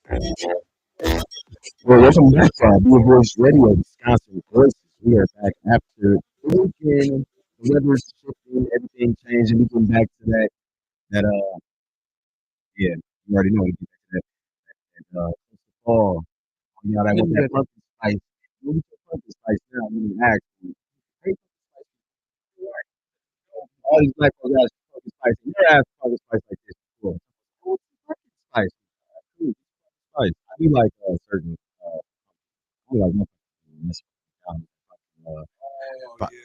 Well, welcome back to Blue Voice Radio, Wisconsin Voices. We are back after the weekend. The weather's shifting, everything changing. We getting back to that, yeah, you already know we get back to that, fall. You know, I want that pumpkin spice. What is the pumpkin spice now? I mean, actually, hey, all these black folks ask for pumpkin spice. You never asked for pumpkin spice like this before. What's pumpkin spice? Ooh, spice. I do like certain, I do like my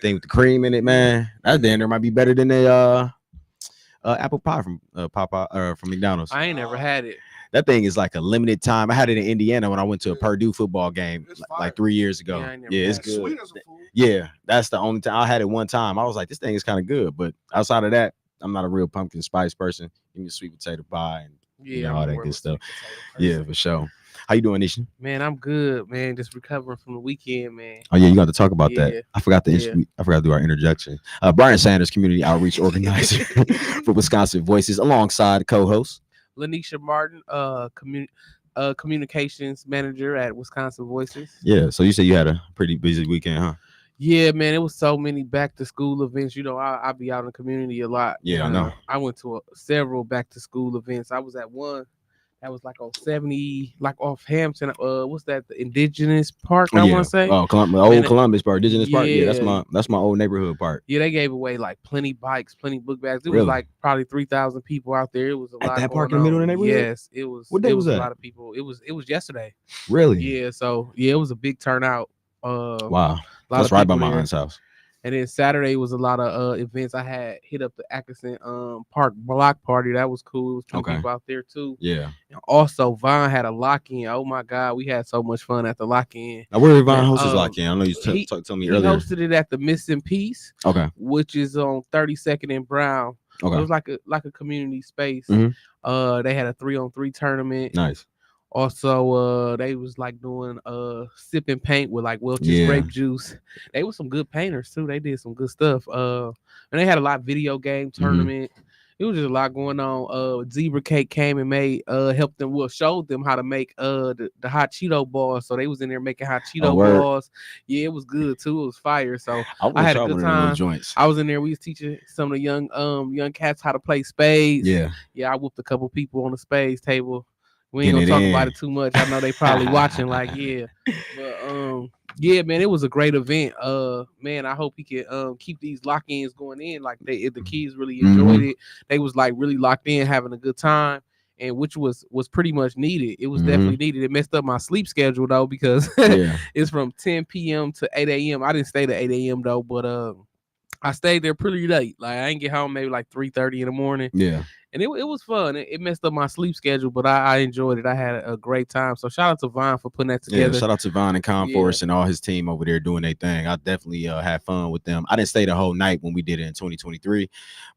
thing with the cream in it, man. That damn there might be better than the apple pie from Papa from McDonald's. I ain't never had it. That thing is like a limited time. I had it in Indiana when I went to a Purdue football game like 3 years ago. Yeah, I ain't never Yeah, it's had good. Sweet as a fool. Yeah, that's the only time I had it one time. I was like, this thing is kind of good, but outside of that, I'm not a real pumpkin spice person. Give me a sweet potato pie and Yeah, all I'm that more of good a stuff. sweet potato Yeah, person. for sure. How you doing, Nisha? Man, I'm good, man. Just recovering from the weekend, man. Oh yeah, you got to talk about that. Yeah, I forgot to yeah. I forgot to do our interjection. Bryan Sanders, community outreach organizer for Wisconsin Voices, alongside co-host. Lanisha Martin, communications manager at Wisconsin Voices. Yeah, so you said you had a pretty busy weekend, huh? Yeah, man, it was so many back to school events. You know, I be out in the community a lot. Yeah, I and, know. I went to several back to school events. I was at one that was like on 70, like off Hampton. What's that? The Indigenous Park, Oh I yeah. want to say. Oh, Man, old Columbus Park, Indigenous Park. Yeah, yeah, that's my old neighborhood park. yeah, they gave away like plenty bikes, plenty book bags. It was Really? like probably 3,000 people out there. It was a At lot that park going in the middle of on. the neighborhood? Yes, it was. What day It was was a that? lot of people. It was yesterday. Really? Yeah, so yeah, it was a big turnout. A Wow. lot That's of right by people my there. aunt's house. And then Saturday was a lot of events. I had hit up the Atkinson Park block party. That was cool. It was plenty Okay. people out there too. Yeah. And also, Vaughn had a lock-in. Oh my God, we had so much fun at the lock-in. Now where Yvonne Man, hosts is like in? I know you he told me he earlier. hosted it at the Missing Piece, Okay. which is on 32nd and Brown. Okay. It was like a community space. Mhm. They had a 3-on-3 tournament. Nice. Also, they was like doing sipping paint with like Welch's Yeah. grape juice. They was some good painters too. They did some good stuff. And they had a lot of video game tournament. It was just a lot going on. Zebra Cake came and made helped them, well, showed them how to make the hot Cheeto balls. So they was in there making hot Oh, Cheeto word. balls. Yeah, it was good too. It was fire. So I want I to had a try good one of them little time. joints. I was in there. We was teaching some of the young cats how to play spades. Yeah. Yeah, I whooped a couple people on the spades table. We ain't Getting gonna it talk in. about it too much. I know they probably watching. Like, yeah, but yeah, man, it was a great event. Man, I hope he can keep these lock-ins going in. Like the kids really enjoyed it. They was like really locked in, having a good time, and which was pretty much needed. It was definitely needed. It messed up my sleep schedule though, because Yeah. it's from 10 p.m. to 8 a.m. I didn't stay to 8 a.m. though, but I stayed there pretty late. Like I didn't get home maybe like 3:30 in the morning. Yeah. And it was fun. It messed up my sleep schedule, but I enjoyed it. I had a great time. So shout out to Vine for putting that Yeah, together. shout out to Vaughn and Yeah. Conforce and all his team over there doing their thing. I definitely had fun with them. I didn't stay the whole night when we did it in 2023,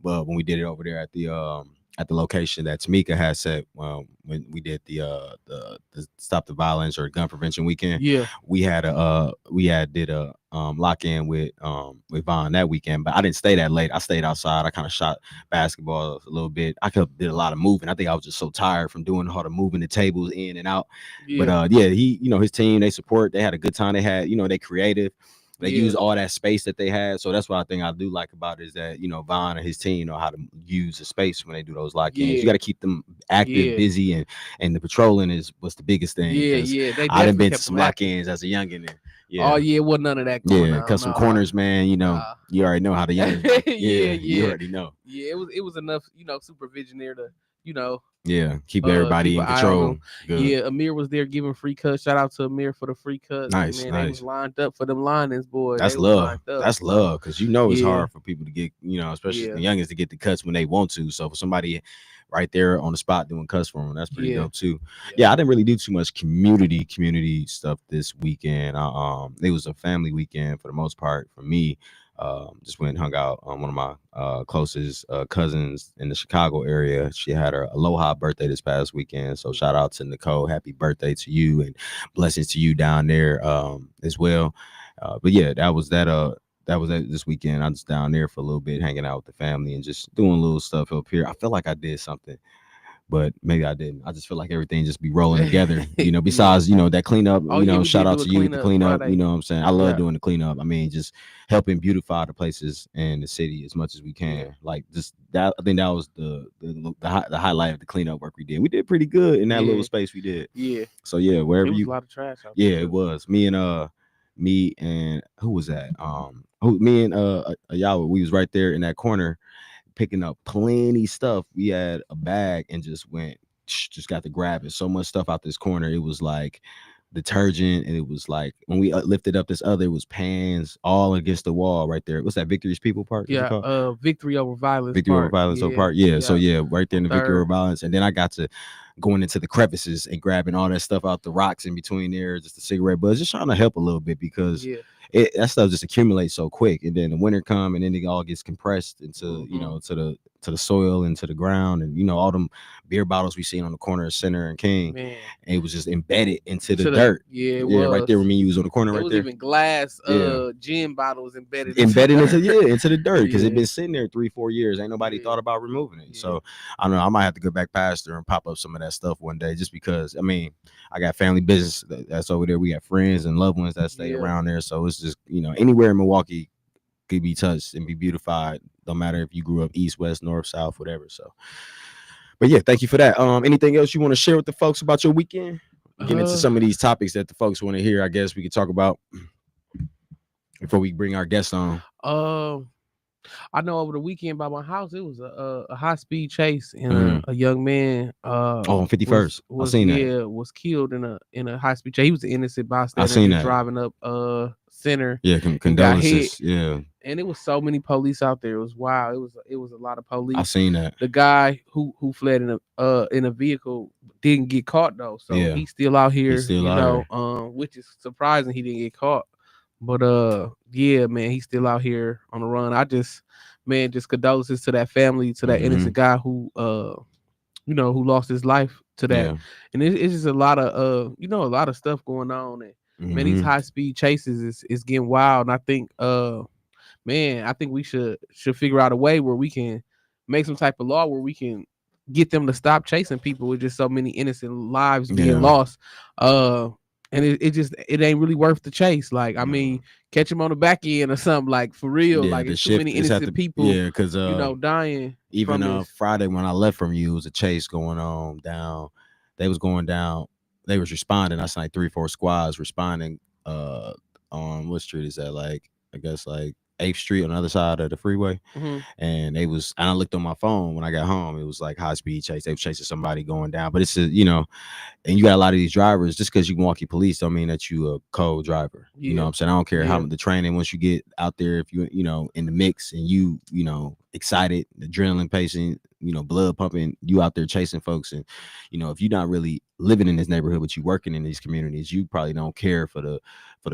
but when we did it over there at the location that Tamika had set when we did the Stop the Violence or Gun Prevention Weekend, Yeah. we did a lock in with Vaughn that weekend, but I didn't stay that late. I stayed outside. I kind of shot basketball a little bit. I did a lot of moving. I think I was just so tired from doing all the moving the tables in and out. Yeah. But yeah, his team, they support. They had a good time. They had, they creative. They Yeah. use all that space that they had. So that's what I think I do like about it is that, Vaughn and his team know how to use the space when they do those lock-ins. Yeah. You got to keep them active, Yeah. busy, and the patrolling is what's the biggest thing. Yeah, 'cause yeah. They I done definitely been to kept some them active. lock-ins as a youngin'. Oh yeah, it wasn't none of that going Yeah, on. cut some Nah. corners, man. Nah. You already know how the young. Yeah, You yeah. already know. Yeah, it was enough, supervision there to, Yeah, keep everybody keep in an eye on control. them. Good. Yeah, Amir was there giving free cuts. Shout out to Amir for the free cuts. Nice, Man, they was nice. lined up for them linings, boy. That's They was love. lined up. That's So, love, because it's yeah. hard for people to get, especially Yeah. the youngest to get the cuts when they want to. So for somebody right there on the spot doing cuts for them, that's pretty Yeah. dope too. Yeah, I didn't really do too much community stuff this weekend. It was a family weekend for the most part for me. Just went and hung out on one of my closest cousins in the Chicago area. She had her Aloha birthday this past weekend. So shout out to Nicole. Happy birthday to you and blessings to you down there as well. But yeah, that was it this weekend. I was down there for a little bit, hanging out with the family and just doing little stuff up here. I feel like I did something but maybe I didn't. I just feel like everything just be rolling together, Yeah. besides, that cleanup, Oh yeah, we shout did out do a to you with the cleanup cleanup, Friday. what I'm saying? I love Yeah. doing the cleanup. I mean, just helping beautify the places in the city as much as we Yeah. can. Like, just that, I think that was the highlight of the cleanup work we did. We did pretty good in that little Yeah. space we did. Yeah. So yeah, It wherever was a you lot of trash out there yeah, it too. was. Me and who was that? Me and y'all, we was right there in that corner picking up plenty stuff. We had a bag and just went, just got to grab it. So much stuff out this corner. It was like detergent, and it was like when we lifted up this other, it was pans all against the wall right there. What's that? Victory's People Park? Is it Yeah. called? Victory over Violence Victory Over Park. Violence Over Yeah. Park. Yeah. So Yeah. yeah, right there in On the Victory Over Third. Violence. And then I got to going into the crevices and grabbing all that stuff out the rocks in between there, just the cigarette butts, just trying to help a little bit because Yeah. that stuff just accumulates so quick. And then the winter come and then it all gets compressed into, Hmm. to the soil and to the ground. And all them beer bottles we seen on the corner of Center and King. Man. And it was just embedded into the To the dirt. yeah, it Yeah, right there was. when you was on the corner There right was there. even glass Yeah. gin bottles embedded into Embedded the dirt. into the dirt because it Yeah. been sitting there 3-4 years. Ain't nobody Yeah. thought about removing it. Yeah. So I don't know. I might have to go back past there and pop up some of that stuff one day, just because. I mean, I got family business that's over there. We got friends and loved ones that stay Yeah. around there. So it's just anywhere in Milwaukee could be touched and be beautified. No matter if you grew up east, west, north, south, whatever. So, but yeah, thank you for that. Anything else you want to share with the folks about your weekend? Getting into Uh some of these topics that the folks want to hear. I guess we could talk about before we bring our guests on. um I know over the weekend by my house it was a high speed chase and Mhm. a young man Oh, on 51st. I seen that. was killed in a high speed chase. He was an innocent I bystander seen just that. driving up center Yeah, and got hit. condolences. Yeah, And it was so many police out there. It was wild. It was a lot of I police. seen that. The guy who fled in a vehicle didn't get caught though, so Yeah, he's still out he's here. still out here. Which is surprising he didn't get caught. But yeah, man, he's still out here on the run. Just condolences to that family, to that Hmm. innocent guy who lost his life to that. Yeah. And it's just a lot of a lot of stuff going on. And man, these Hmm. high speed chases is getting wild. And I think I think we should figure out a way where we can make some type of law where we can get them to stop chasing people with just so many innocent lives being Yeah. lost. And it ain't really worth the chase. Like, I No. mean, catch him on the back end or something, like, for real. Yeah, Like, the it's too shift many just have innocent to. people, Yeah, because dying even from this. Friday when I left from you, it was a chase going on down. They was going down. They was responding. I seen like 3-4 squads responding. On what street is that? Like, I guess like 8th Street on the other side of the freeway. Hmm. And I looked on my phone when I got home. It was like high speed chase. They were chasing somebody going down. But it's and you got a lot of these drivers, just because you Milwaukee police don't mean that you a co-driver. You know Yeah. what I'm saying? I don't care how Yeah. the training, once you get out there, if you in the mix and you excited, adrenaline pacing, blood pumping, you out there chasing folks. And if you're not really living in this neighborhood but you working in these communities, you probably don't care for the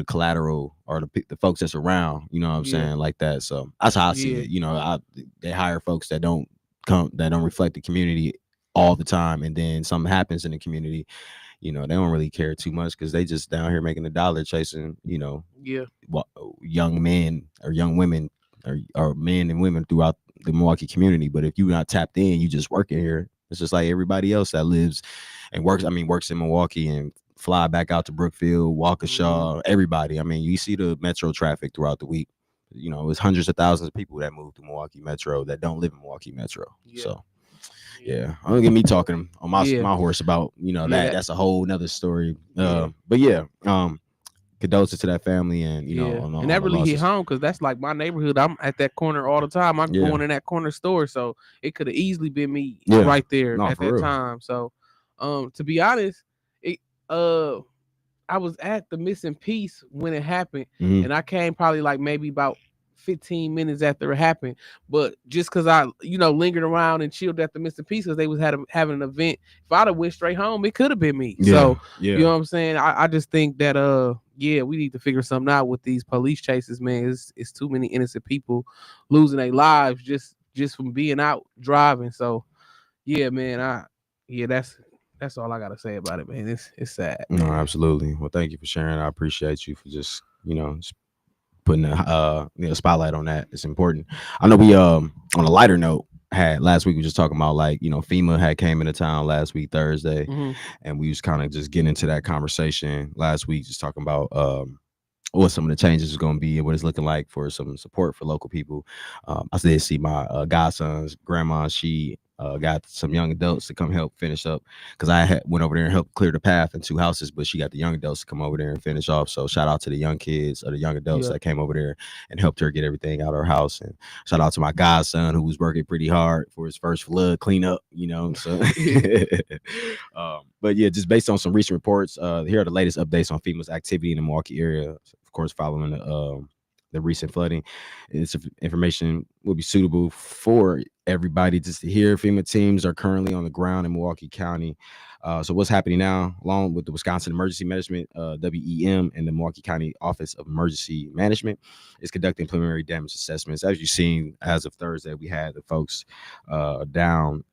collateral or the folks that's around, you know what I'm Yeah. saying, like that. So that's how I see Yeah. it. They hire folks that don't reflect the community all the time, and then something happens in the community, they don't really care too much because they just down here making a dollar chasing, Yeah. young men or young women, or men and women throughout the Milwaukee community. But if you're not tapped in, you just working here. It's just like everybody else that lives and works. I mean, works in Milwaukee and fly back out to Brookfield, Waukesha. Everybody. I mean, you see the metro traffic throughout the week. It's hundreds of thousands of people that move to Milwaukee Metro that don't live in Milwaukee Metro. Yeah. So yeah, don't get me talking on my Yeah. my horse about Yeah, that's a whole nother story. Yeah. But yeah, condolences to that family and Yeah, on, and on that the really hit losses. home because that's like my neighborhood. I'm at that corner all the time. I'm Yeah, going in that corner store, so it could have easily been me yeah, right there no, at for that real. time. So, to be honest, it I was at the missing piece when it happened, Mhm. and I came probably like maybe about 15 minutes after it happened. But just because I, lingered around and chilled at the missing piece because they was having an event, if I'd have went straight home, it could have been me. Yeah, So yeah, you know what I'm saying? I just think that yeah, we need to figure something out with these police chases, man. It's too many innocent people losing their lives just from being out driving. So yeah, man, that's all I gotta say about it, man. It's sad, no, man. absolutely. Well, thank you for sharing. I appreciate you for just just putting a spotlight on that. It's important. I know we on a lighter note. had last week, we were just talking about like, FEMA had came into town last week Thursday, Hmm. and we was kind of just getting into that conversation last week, just talking about what some of the changes is going to be and what it's looking like for some support for local people. I did see my godson's grandma. She got some young adults to come help finish up, because went over there and helped clear the path in two houses, but she got the young adults to come over there and finish off. So shout out to the young kids or the young adults Yeah. that came over there and helped her get everything out of her house. And shout out to my godson, who was working pretty hard for his first flood cleanup. So but yeah, just based on some recent reports, here are the latest updates on FEMA's activity in the Milwaukee area. Of course, following the recent flooding, this information will be suitable for everybody just to hear. FEMA teams are currently on the ground in Milwaukee County. So what's happening now, along with the Wisconsin Emergency Management, WEM, and the Milwaukee County Office of Emergency Management, is conducting preliminary damage assessments. As you've seen, as of Thursday, we had the folks down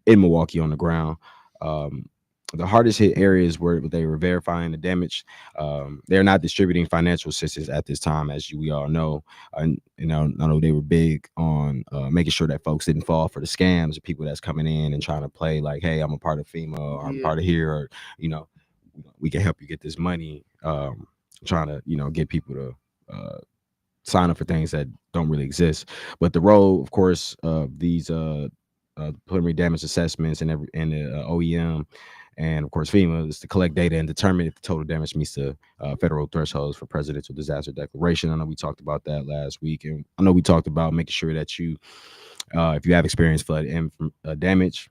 in Milwaukee on the ground. Um, the hardest hit areas where they were verifying the damage. They're not distributing financial assistance at this time, as we all know. I know they were big on making sure that folks didn't fall for the scams of people that's coming in and trying to play like, "Hey, I'm a part of FEMA, or I'm Yeah. part of here, or you know, we can help you get this money." Trying to get people to sign up for things that don't really exist. But the role, of course, of these preliminary damage assessments and the OEM, and of course FEMA, is to collect data and determine if the total damage meets the federal thresholds for presidential disaster declaration. I know we talked about that last week, and I know we talked about making sure that if you have experienced flood and damage,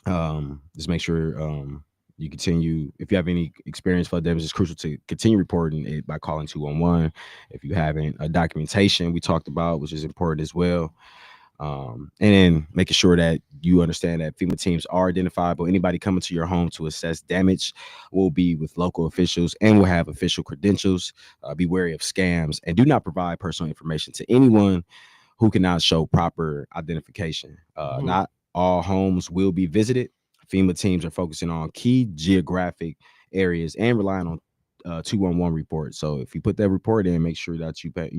just make sure you continue. If you have any experience flood damage, it's crucial to continue reporting it by calling 211. If you haven't, documentation we talked about, which is important as well. And then making sure that you understand that FEMA teams are identifiable. Anybody coming to your home to assess damage will be with local officials and will have official credentials. Be wary of scams and do not provide personal information to anyone who cannot show proper identification. Hmm. Not all homes will be visited. FEMA teams are focusing on key geographic areas and relying on 211 reports. So if you put that report in, make sure that you pay,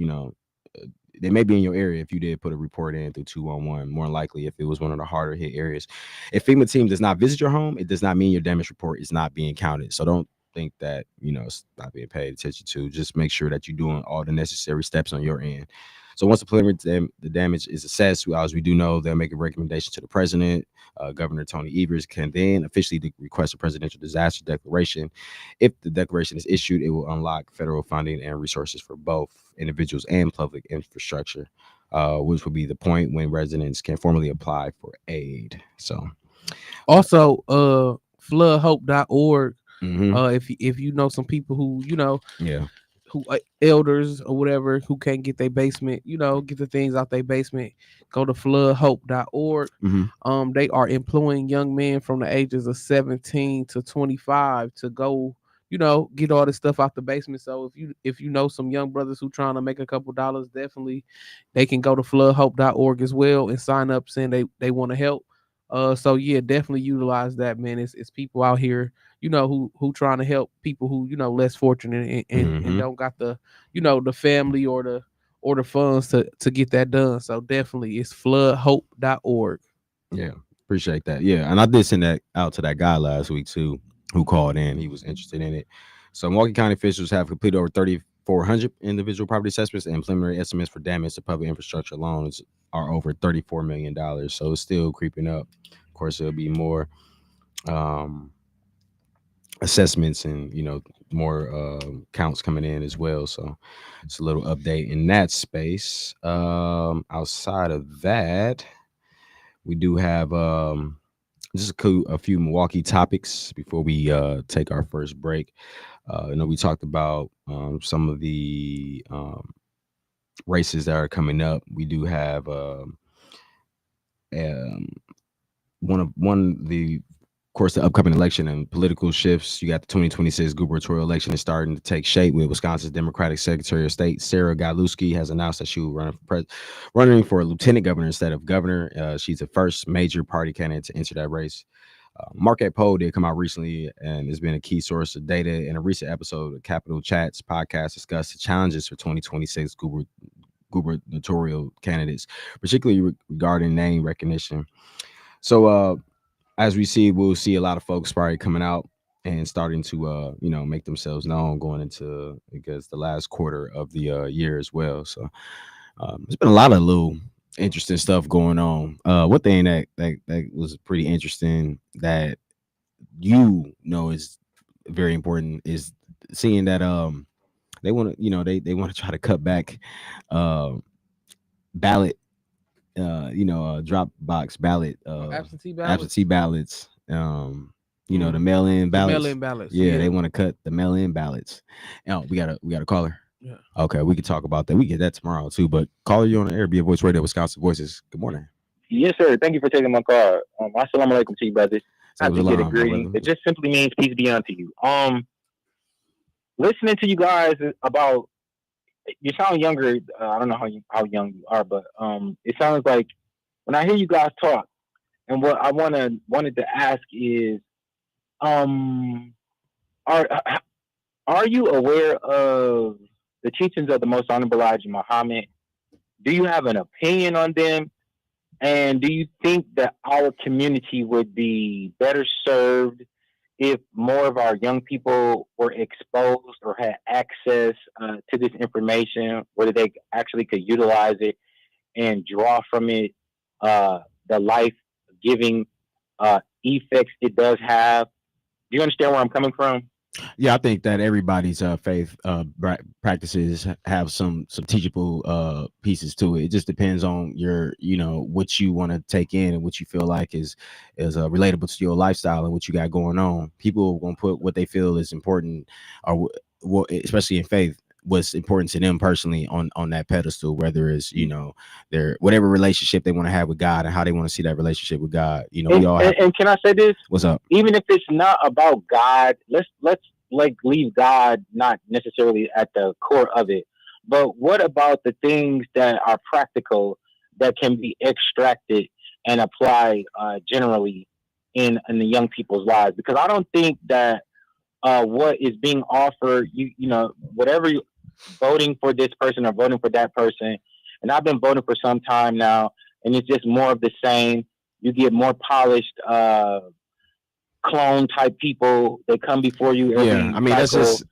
they may be in your area if you did put a report in through 211. More likely, if it was one of the harder hit areas. If FEMA team does not visit your home, it does not mean your damage report is not being counted. So don't think that it's not being paid attention to. Just make sure that you're doing all the necessary steps on your end. So once the preliminary the damage is assessed, as we do know, they'll make a recommendation to the president. Governor Tony Evers can then officially request a presidential disaster declaration. If the declaration is issued, it will unlock federal funding and resources for both individuals and public infrastructure, which will be the point when residents can formally apply for aid. So, Also, floodhope.org. mm-hmm. If you know some people who Yeah. who elders or whatever who can't get their basement, get the things out their basement, go to floodhope.org. Mm-hmm. They are employing young men from the ages of 17 to 25 to go, get all this stuff out the basement. So if you know some young brothers who trying to make a couple dollars, definitely they can go to floodhope.org as well and sign up saying they want to help. So yeah, definitely utilize that, man. It's people out here, who trying to help people who, less fortunate and Mm-hmm. don't got the, the family or the funds to get that done. So definitely it's floodhope.org. Yeah. Appreciate that. Yeah. And I did send that out to that guy last week too, who called in. He was interested in it. So Milwaukee County officials have completed over 3,400 individual property assessments, and preliminary estimates for damage to public infrastructure loans are over $34 million. So it's still creeping up. Of course, there'll be more um, assessments and more counts coming in as well. So it's a little update in that space. Outside of that, we do have just a few Milwaukee topics before we take our first break. I know we talked about some of the races that are coming up. We do have um, the of course the upcoming election and political shifts. You got the 2026 gubernatorial election is starting to take shape, with Wisconsin's Democratic Secretary of State Sarah Goluski has announced that she will running for lieutenant governor instead of governor. She's the first major party candidate to enter that race. Marquette poll did come out recently and has been a key source of data. In a recent episode of Capital Chats podcast, discussed the challenges for 2026 gubernatorial candidates, particularly regarding name recognition. So as we see, we'll see a lot of folks probably coming out and starting to make themselves known going into, because the last quarter of the year as well. So there's been a lot of little interesting stuff going on. One thing that was pretty interesting that is very important is seeing that they want to they want to try to cut back uh ballot drop box ballot Absentee ballots. absentee ballots, the Mm. mail-in The ballots. mail-in ballots. Yeah, Yeah. they want to cut the mail-in ballots. Oh, we got a caller. Yeah. Okay, we can talk about that. We get that tomorrow too. But caller, you on the air, be a voice radio, Wisconsin Voices. Good morning. Yes, sir. Thank you for taking my call. Assalamu alaikum to you, brothers. I So have it was to a get a my greeting. brother. It just simply means peace be unto you. Listening to you guys about you sound younger. I don't know how young you are, but it sounds like when I hear you guys talk, and what I wanted to ask is, um, are are you aware of the teachings of the Most Honorable Elijah Muhammad? Do you have an opinion on them? And do you think that our community would be better served if more of our young people were exposed or had access to this information, whether they actually could utilize it and draw from it uh, the life giving effects it does have? Do you understand where I'm coming from? Yeah, I think that everybody's faith practices have some teachable pieces to it. It just depends on your, what you want to take in and what you feel like is relatable to your lifestyle and what you got going on. People gonna put what they feel is important, or especially in faith, what's important to them personally on that pedestal, whether it's their whatever relationship they want to have with God and how they want to see that relationship with God. We And, all and have. and can I say this? What's up? Even if it's not about God, let's like leave God not necessarily at the core of it. But what about the things that are practical that can be extracted and applied generally in the young people's lives? Because I don't think that what is being offered, whatever voting for this person or voting for that person, and I've been voting for some time now, and it's just more of the same. You get more polished clone type people that come before you Yeah, every I mean cycle.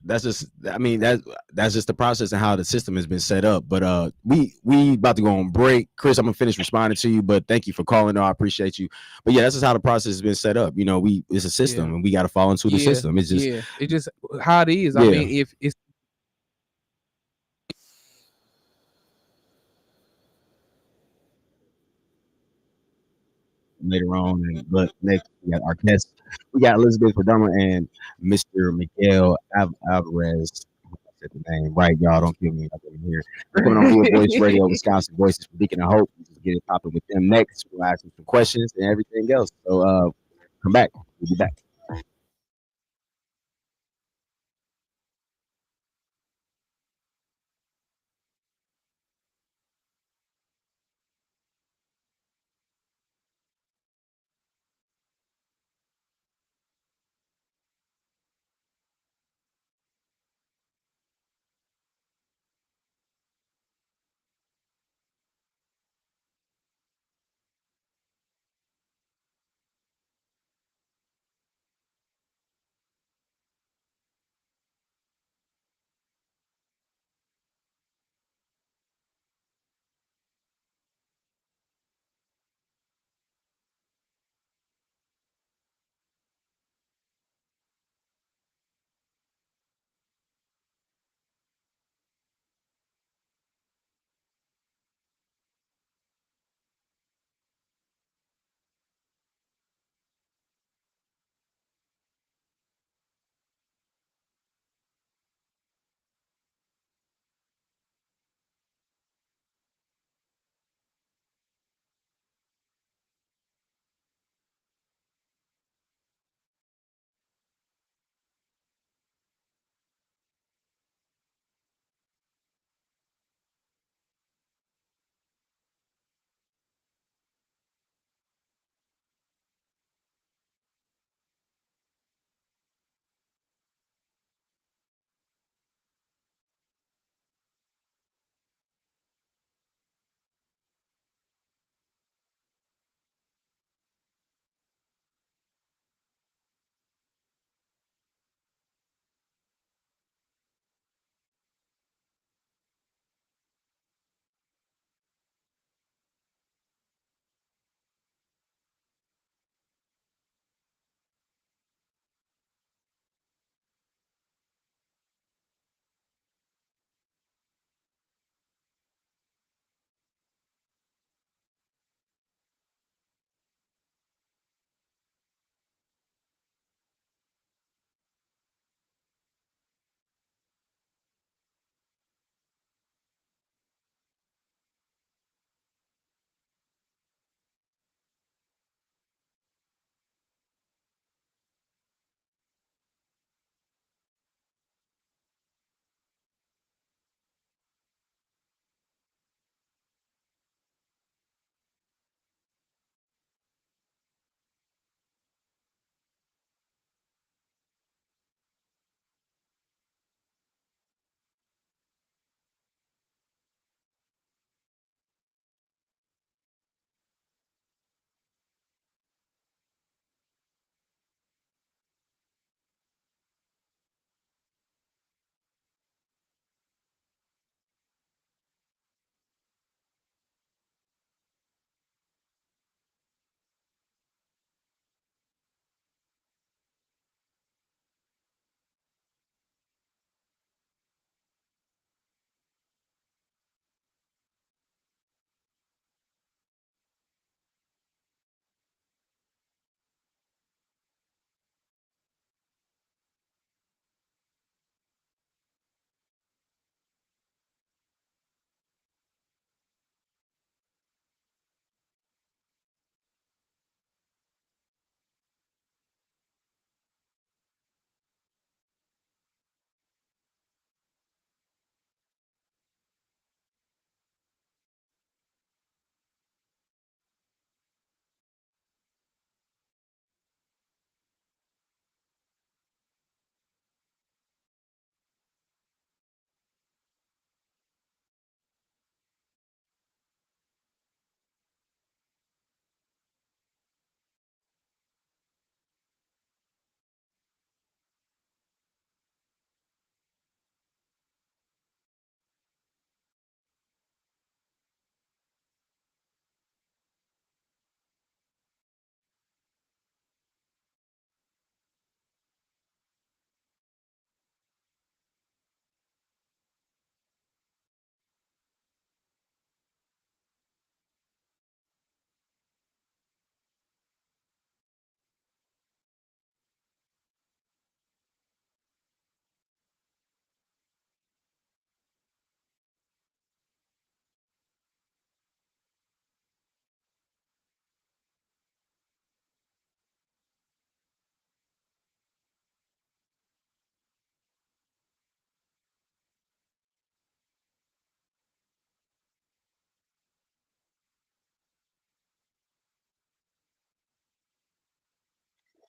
that's just the process and how the system has been set up. But we about to go on break. Chris, I'm gonna finish responding to you, but thank you for calling. Though I appreciate you. But yeah, that's just how the process has been set up. It's a Yeah. system, and we got to fall into the Yeah. system. It's just Yeah. It just how it is. I yeah. mean, if it's Later on, and but next we got our guests. We got Elizabeth Perdomo and Mr. Miguel Alvarez. I said the name right, y'all. Don't kill me up in here. We're coming on Via Voice Radio, Wisconsin Voices for Beacon of Hope. We just get it popping with them next. We'll ask them some questions and everything else. So come back. We'll be back.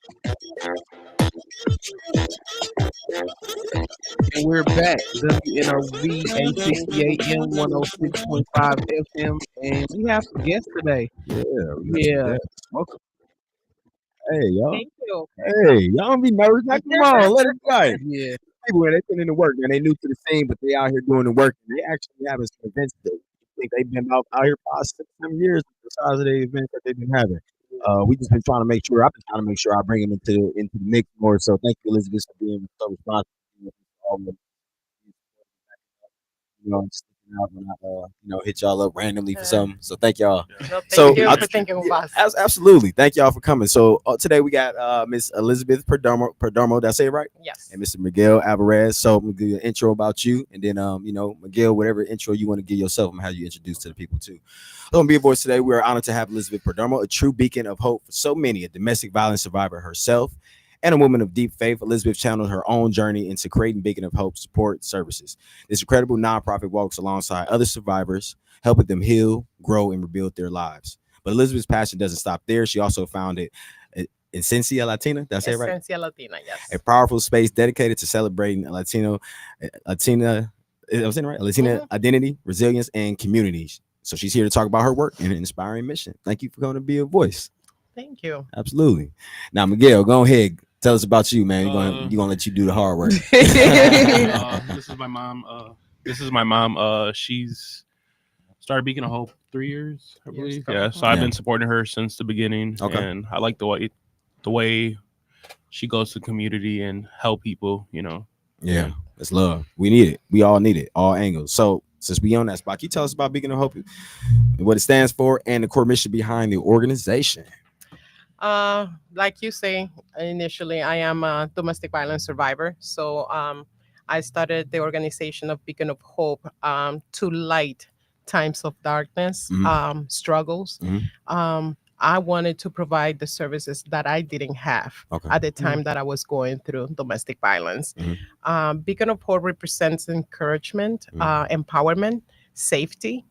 And we're back. WNRV 850 AM 106.5 FM. And we have some guests today. Yeah, we got some Yeah. guests. Welcome. Hey, y'all. Thank you. Hey, y'all don't be nervous. Now, come on, let it go. Yeah. People, when they put in the work, man, they new to the scene, but they out here doing the work. And they actually having some events that I think they've been out here 5, 6, 7 years with the size of the events that they've been having. We just been trying to make sure. I've been trying to make sure I bring them into the mix more. So thank you, Elizabeth, for being so responsible. Just thinking out when I hit y'all up randomly for something. So thank y'all. No, So thank you I'll for thinking of us. absolutely thank y'all for coming. So today we got Miss Elizabeth Perdomo. Did I say it right? Yes. And Mr. Miguel Alvarez. So I'm gonna give you an intro about you, and then Miguel, whatever intro you want to give yourself, I'm gonna have you introduce to the people too. So on Be a Voice today, we are honored to have Elizabeth Perdomo, a true beacon of hope for so many, a domestic violence survivor herself. And a woman of deep faith, Elizabeth channeled her own journey into creating Beacon of Hope support services. This incredible nonprofit walks alongside other survivors, helping them heal, grow, and rebuild their lives. But Elizabeth's passion doesn't stop there. She also founded Esencia Latina. Did I say it right? Esencia Latina, yes. A powerful space dedicated to celebrating Latina, I'm saying it right? Latina identity, resilience, and communities. So she's here to talk about her work and an inspiring mission. Thank you for coming to Be a Voice. Thank you. Absolutely. Now, Miguel, go ahead. Tell us about you, man. You're gonna let you do the hard work. This is my mom. She's started Beacon of Hope 3 years, I believe. Yeah. So I've been supporting her since the beginning. Okay. And I like the way she goes to the community and help people, Yeah, it's love. We need it. We all need it. All angles. So since we on that spot, can you tell us about Beacon of Hope, what it stands for, and the core mission behind the organization? Like you say, initially, I am a domestic violence survivor. So I started the organization of Beacon of Hope to light times of darkness, struggles. I wanted to provide the services that I didn't have at the time that I was going through domestic violence. Beacon of Hope represents encouragement, empowerment, safety,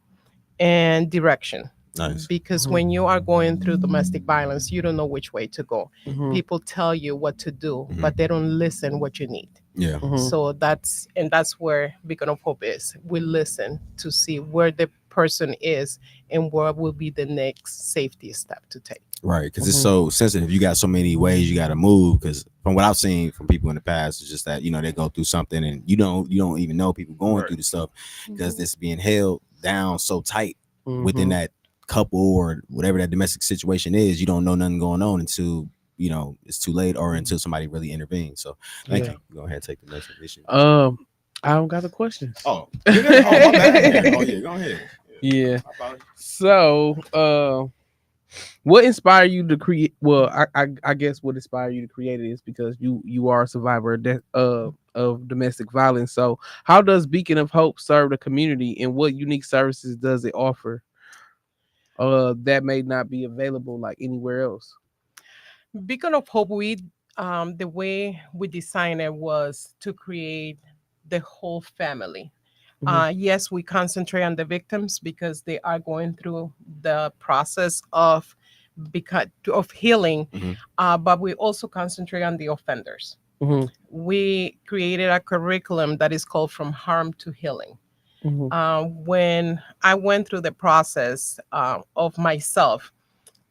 and direction. Nice. Because when you are going through domestic violence, you don't know which way to go. People tell you what to do, but they don't listen what you need. Yeah. So that's where Beacon of Hope is. We listen to see where the person is and what will be the next safety step to take. Right, because it's so sensitive. You got so many ways you got to move. Because from what I've seen from people in the past, it's just that they go through something and you don't even know people going through the stuff because it's being held down so tight within that couple or whatever that domestic situation is. You don't know nothing going on until it's too late or until somebody really intervenes. So thank you. Go ahead, take the next issue. I don't got the questions. Oh, my bad. Oh yeah, go ahead. Yeah. So what inspired you to create? Well, I guess what inspired you to create it is because you are a survivor of domestic violence. So how does Beacon of Hope serve the community, and what unique services does it offer that may not be available like anywhere else? Beacon of Hope, the way we designed it was to create the whole family. Yes, we concentrate on the victims because they are going through the process of healing, but we also concentrate on the offenders. We created a curriculum that is called From Harm to Healing. When I went through the process of myself,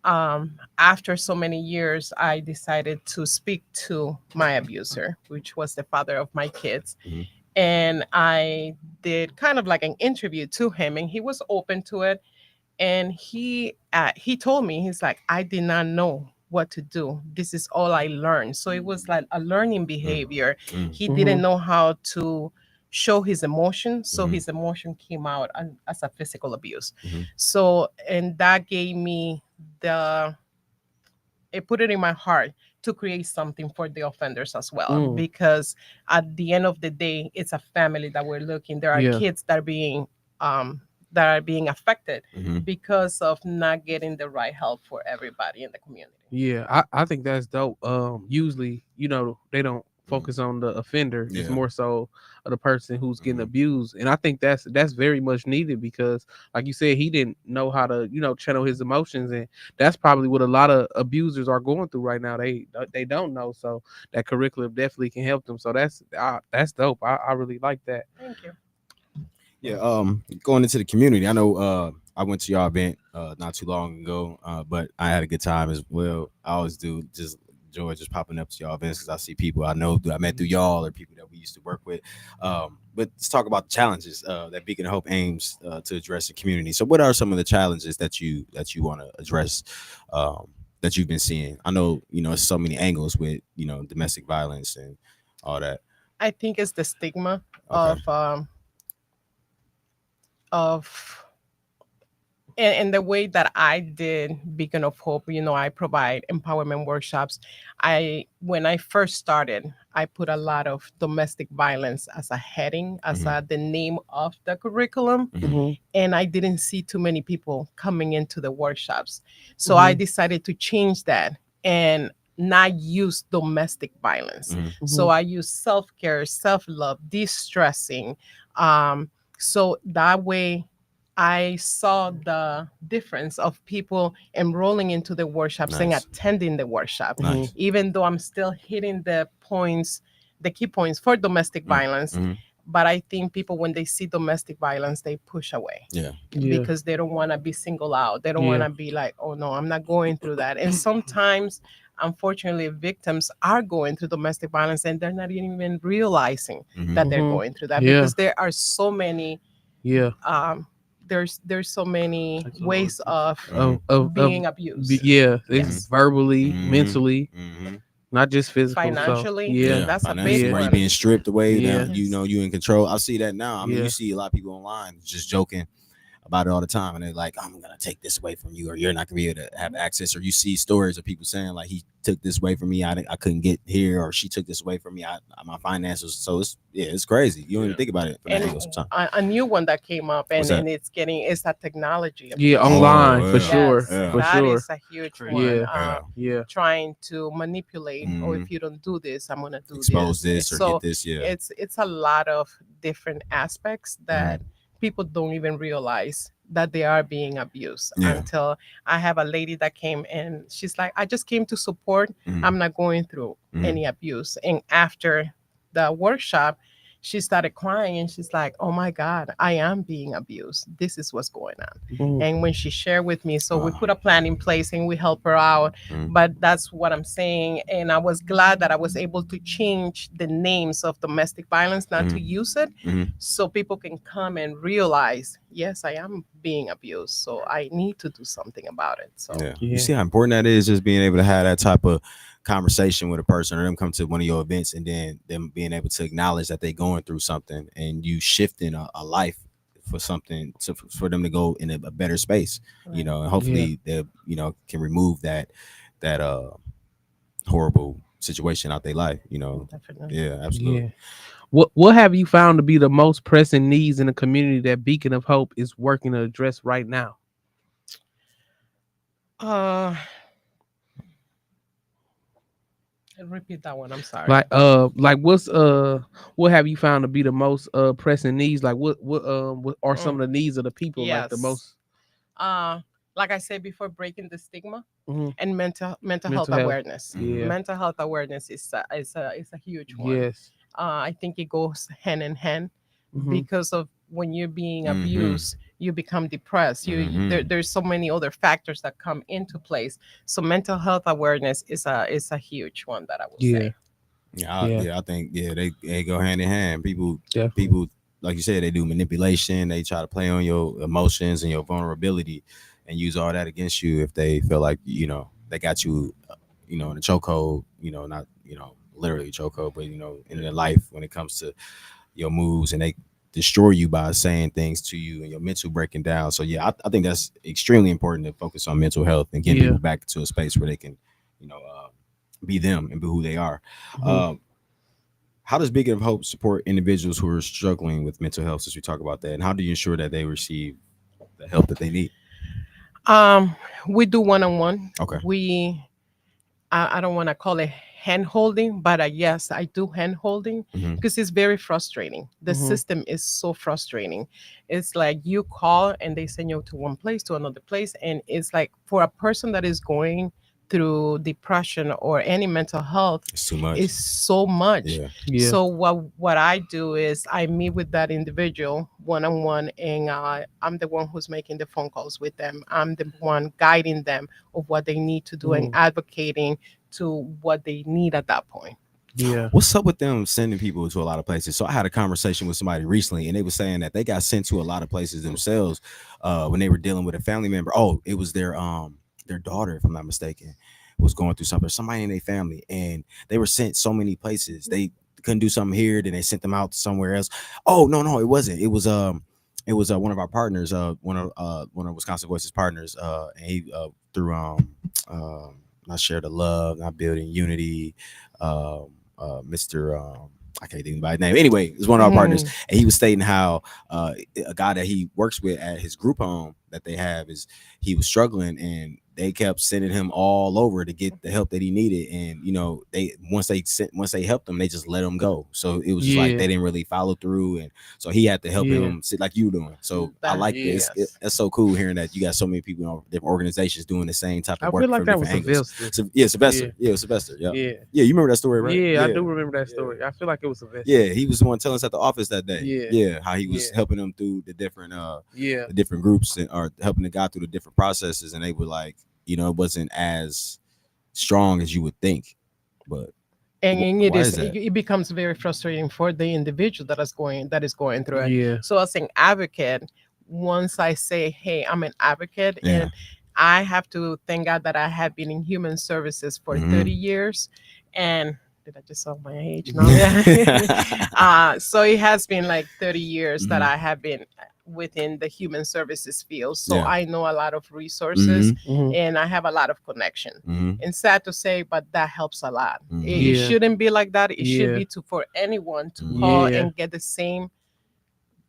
after so many years, I decided to speak to my abuser, which was the father of my kids. And I did kind of like an interview to him, and he was open to it. And he told me, he's like, I did not know what to do. This is all I learned. So it was like a learning behavior. He didn't know how to show his emotion. So his emotion came out as a physical abuse. So, and that gave me it put it in my heart to create something for the offenders as well, because at the end of the day, it's a family that we're looking. There are kids that are being affected because of not getting the right help for everybody in the community. Yeah, I think that's dope. Usually, they don't focus on the offender. It's Yeah. more so of the person who's getting Mhm. abused, and I think that's very much needed because, like you said, he didn't know how to channel his emotions, and that's probably what a lot of abusers are going through right now. They don't know, so that curriculum definitely can help them. So that's dope. I really like that. Thank you. Yeah, going into the community, I know I went to y'all event not too long ago, but I had a good time as well. I always do, just enjoy just popping up to y'all events because I see people I know that I met through y'all or people that we used to work with. But let's talk about the challenges that Beacon of Hope aims to address the community. So, what are some of the challenges that you want to address that you've been seeing? I know it's so many angles with domestic violence and all that. I think it's the stigma Okay. of and the way that I did Beacon of Hope, I provide empowerment workshops. When I first started, I put a lot of domestic violence as a heading, as Mhm. the name of the curriculum, Mhm. and I didn't see too many people coming into the workshops. So I Mhm. decided to change that and not use domestic violence. Mhm. So I use self-care, self-love, de-stressing. So that way I saw the difference of people enrolling into the workshops and Nice. attending the workshop, Nice. even though I'm still hitting the points, the key points for domestic violence. Mhm. But I think people, when they see domestic violence, they push away Yeah. Yeah. because they don't want to be singled out. They don't want Yeah. to be like, oh no, I'm not going through that. And sometimes, unfortunately, victims are going through domestic violence and they're not even realizing Mhm. that they're Mhm. going through that Yeah. because there are so many Yeah. there's so many Takes a lot of ways of Of being abused. yeah, it's Yes. verbally, Mhm. mentally, Mhm. not just physical. So Financially, yeah. Yeah, that's a financially, big Yeah. where you one. being stripped away now, Yeah. Yes. you in control. I see that now. I mean, you Yeah. see a lot of people online just joking about it all the time, and they're like, "I'm gonna take this away from you, or you're not gonna be able to have access." Or you see stories of people saying like, "He took this away from me. I couldn't get here," or "She took this away from me. My finances." So it's crazy. You don't even Yeah. think about it from that And angle sometimes. a new one that came up What's and, that? and it's that technology Yeah, abuse. online Oh for yeah, sure. Yes, yeah, For that sure. is a huge Crazy. one. Yeah. yeah. Yeah. Trying to manipulate, or Mhm. if you don't do this, I'm gonna do Expose this. this or get So this. Yeah. it's a lot of different aspects that Mhm. people don't even realize that they are being abused Yeah. until I have a lady that came and she's like, I just came to support. Mhm. I'm not going through Mhm. any abuse. And after the workshop, she started crying and she's like, oh my God, I am being abused. This is what's going on. Mhm. And when she shared with me, so we Wow. put a plan in place and we help her out. Mhm. But that's what I'm saying. And I was glad that I was able to change the names of domestic violence, not to use it, Mhm. so people can come and realize, yes, I am being abused. So I need to do something about it. So Yeah. You Yeah. see how important that is, just being able to have that type of conversation with a person or them come to one of your events and then them being able to acknowledge that they're going through something and you shifting a life for something for them to go in a better space, right. and hopefully they can remove that horrible situation out their life. Definitely. Yeah, absolutely. Yeah. What have you found to be the most pressing needs in the community that Beacon of Hope is working to address right now? Uh, repeat that one. I'm sorry. Like what have you found to be the most pressing needs? Like what are some Mm, of the needs of the people like the yes. most Uh, like I said before, breaking the stigma mhm, and mental health mental health? awareness. Mhm. Yeah. Mental health awareness is a huge one. Yes. I think it goes hand in hand Mhm. because of when you're being Mhm. abused, you become depressed. Mhm. There's so many other factors that come into place. So mental health awareness is a huge one that I would Yeah. say. Yeah. I think they go hand in hand. Definitely. People like you said, they do manipulation. They try to play on your emotions and your vulnerability, and use all that against you if they feel like they got you, in a chokehold. Not literally chokehold, but in their life when it comes to your moves, and they destroy you by saying things to you and your mental breaking down. So yeah, I think that's extremely important to focus on mental health and getting Yeah. people back to a space where they can, be them and be who they are. Mhm. Um, how does Beacon of Hope support individuals who are struggling with mental health? Since we talk about that, and how do you ensure that they receive the help that they need? Um, we do one-on-one. Okay. I don't want to call it hand holding, but yes, I do hand holding Mhm. because it's very frustrating. The Mhm. system is so frustrating. It's like you call and they send you to one place to another place, and it's like for a person that is going through depression or any mental health, It's too much. is so much. Yeah. Yeah. So what I do is I meet with that individual one on one, and I'm the one who's making the phone calls with them. I'm the one guiding them of what they need to do and Mhm. advocating to what they need at that point. Yeah. What's up with them sending people to a lot of places? So I had a conversation with somebody recently, and they were saying that they got sent to a lot of places themselves when they were dealing with a family member. Oh, it was their daughter, if I'm not mistaken, was going through something. Somebody in their family, and they were sent so many places. They couldn't do something here, then they sent them out somewhere else. Oh no, it wasn't. It was one of our partners, one of Wisconsin Voices partners, and he through not share the love, not building unity. Mr. I can't think of his name. Anyway, it's one of our partners, Mhm. and he was stating how a guy that he works with at his group home that they have is he was struggling, and they kept sending him all over to get the help that he needed. And they once they helped him, they just let him go. So it was just like Yeah. they didn't really follow through, and so he had to help Yeah. him sit like you were doing. So I That, like this. yes. That's so cool hearing that you got so many people in different organizations doing the same type I of feel work like from that was different angles. Sylvester. So, yeah, Sylvester. Yeah. Yeah, it was Sylvester. Yeah. Yeah. Yeah, you remember that story, right? Yeah, I do remember that story. I feel like it was Sylvester. Yeah, he was the one telling us at the office that day. Yeah. Yeah, how he was Yeah. helping them through Yeah. the different groups or helping the guy through the different processes, and they were like, it wasn't as strong as you would think. But And why is that? it becomes very frustrating for the individual that is going through it. Yeah. So as an advocate, once I say, hey, I'm an advocate, Yeah. and I have to thank God that I have been in human services for Mhm. 30 years. And did I just saw my age? No, yeah. So it has been like 30 years that Mhm. I have been within the human services field. So Yeah. I know a lot of resources, Mhm. and I have a lot of connection. Mhm. And sad to say, but that helps a lot. Mhm. It Yeah. shouldn't be like that. It should Yeah. be to for anyone to Mhm. call Yeah. and get the same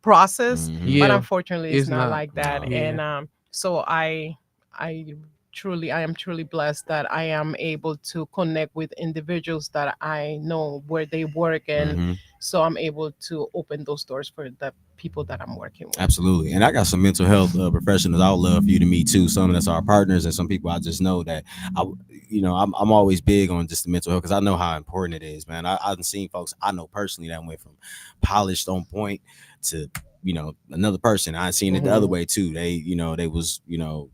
process, Mhm. but Yeah. unfortunately, it's It's not not. like that. No. Yeah. And so I I am truly blessed that I am able to connect with individuals that I know where they work, and Mhm. so I'm able to open those doors for the people that I'm working with. Absolutely. And I got some mental health professionals I would love for you to meet too. Some that's our partners and some people I just know that I'm always big on just the mental health because I know how important it is, man. I've seen folks I know personally that went from polished on point to another person. I seen it the other Mhm. way too. They was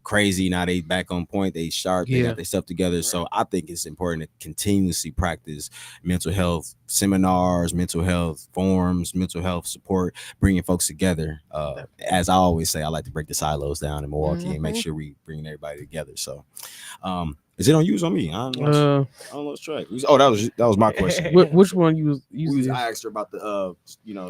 crazy. Now they back on point. They sharp. They Yeah. got their stuff together. So I think it's important to continuously practice mental health seminars, mental health forums, mental health support, bringing folks together. As I always say, I like to break the silos down in Milwaukee and make Mhm. sure we bring everybody together. So, is it on you or on me? I don't lost track. Oh, that was my question. Which one you use? I asked her about the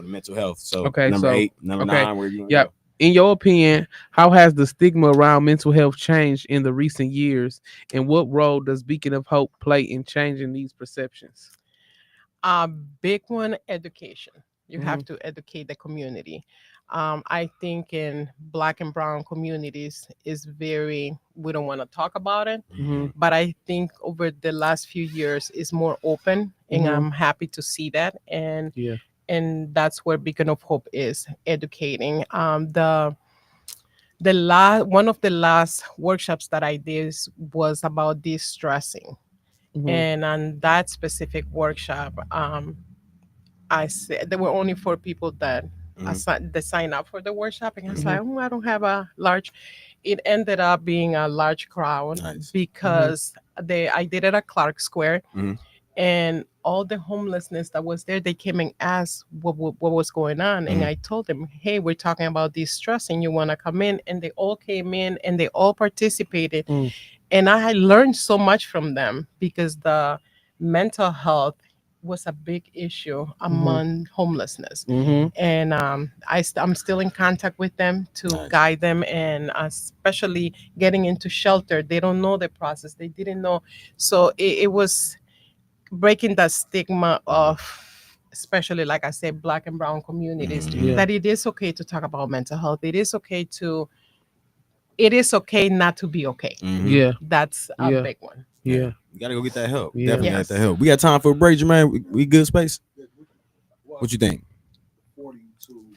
mental health. So Okay, number so 8, number okay. 9, where you want to Yeah. go? In your opinion, how has the stigma around mental health changed in the recent years, and what role does Beacon of Hope play in changing these perceptions? A big one, education. You have Mhm. to educate the community. I think in Black and Brown communities is very, we don't want to talk about it, Mhm. but I think over the last few years is more open, and Mhm. I'm happy to see that. Yeah. And that's where Beacon of Hope is educating. The last one of the last workshops that I did was about de-stressing, Mhm. and on that specific workshop, I said there were only 4 people that Mhm. that signed up for the workshop, and I was Mhm. like, oh, I don't have a large. It ended up being a large crowd Nice. because I did it at Clark Square, Mhm. and all the homelessness that was there, they came and asked what was going on, and Mhm. I told them, hey, we're talking about this stress, and you want to come in, and they all came in and they all participated, Mm. and I learned so much from them because the mental health was a big issue among homelessness. Mhm. And I'm still in contact with them to Nice. guide them, and especially getting into shelter. They don't know the process. They didn't know. So it was breaking that stigma of, especially like I said, Black and Brown communities, Mhm. Yeah. that it is okay to talk about mental health. It is okay not to be okay. Mhm. Yeah. That's a Yeah. big one. Yeah. You gotta go get that help. Yeah. Definitely Yes. get that help. We got time for a break, Jermaine. We good space? What you think?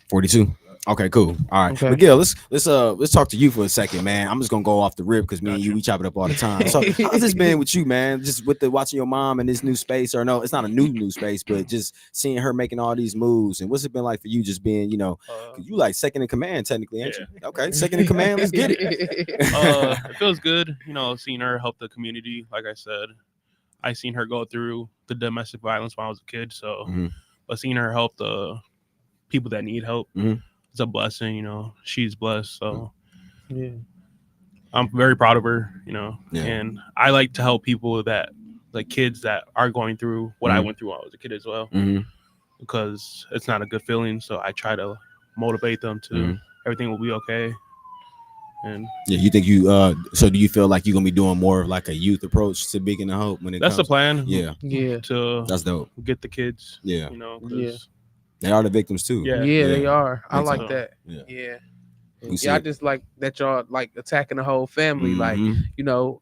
42. Okay, cool. All right, Okay. Miguel, let's talk to you for a second, man. I'm just gonna go off the rip because me and you we chop it up all the time. So how's this been with you, man? Just with the watching your mom in this new space, or no, it's not a new space, but just seeing her making all these moves, and what's it been like for you? Just being, 'cause you like second in command technically, ain't you? Okay, second in command. Let's get it. It feels good, seeing her help the community. Like I said, I seen her go through the domestic violence when I was a kid. So, but seeing her help the people that need help, it's a blessing. She's blessed. So, Yeah. I'm very proud of her. Yeah. And I like to help people that, like kids that are going through what I went through when I was a kid as well, because it's not a good feeling. So I try to motivate them to everything will be okay. And yeah, you think so do you feel like you're gonna be doing more of like a youth approach to Beacon of Hope when it that's comes? the plan. Yeah. To That's dope. get the kids. Yeah. 'Cause They are the victims too. Yeah. Yeah, they are. I Big like time. that. Yeah. Yeah. We see Yeah, I it. just like that y'all like attacking the whole family, like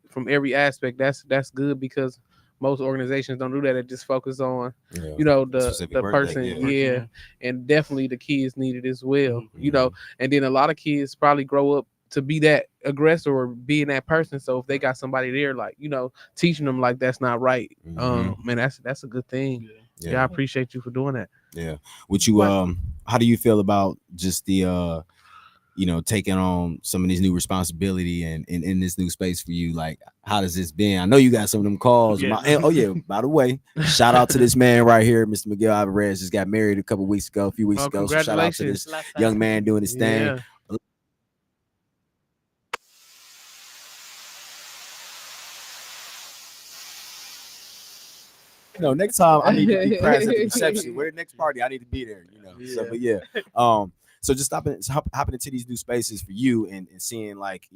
from every aspect. That's good because most organizations don't do that. They just focus on the Specific birthday, person, yeah. and definitely the kids need it as well. Mhm. And then a lot of kids probably grow up to be that aggressor or being that person. So if they got somebody there, like teaching them like that's not right, man, that's a good thing. Yeah, I appreciate you for doing that. Yeah. Would you how do you feel about just the taking on some of these new responsibility and in this new space for you? Like, how does this been? I know you got some of them calls. Yeah. By the way, shout out to this man right here, Mr. Miguel Alvarez. Just got married a few weeks ago. So shout out to this young man doing his thing. Yeah. Next time I need to be present at the reception. Where the next party, I need to be there. So, but yeah. So just hopping into these new spaces for you and seeing like